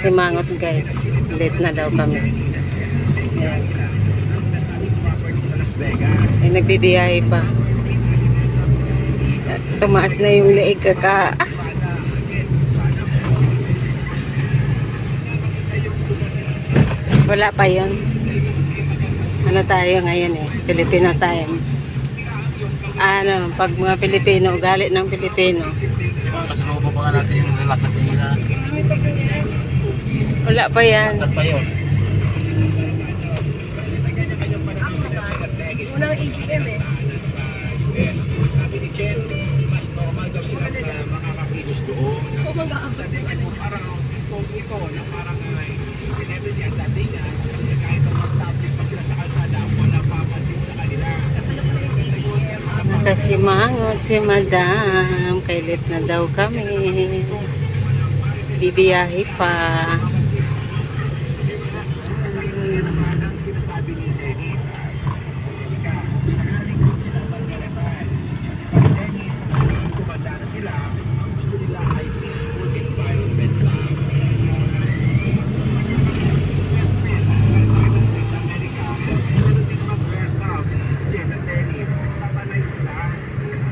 Nakasimangot guys. Late na daw kami. Ayan. Ay, nagbibiyahe pa. Tumaas na yung leeg kaka. Wala pa yun. Ano tayo ngayon eh? Filipino time. Ano, pag mga Pilipino, ugali ng Pilipino. Kasalubong pa nga natin yung lalakad nila. Wala pa yan. Lakad pa yun. Unang ATM eh. Kung mag-aabot din ano. Parang kung ito na parang sinebi niya dati niya kahit ang mag-subject pa sila sa kalsada wala pa pansin sa kanila. Nakasimangot si Madam. Kailit na daw kami. Bibiyahe pa.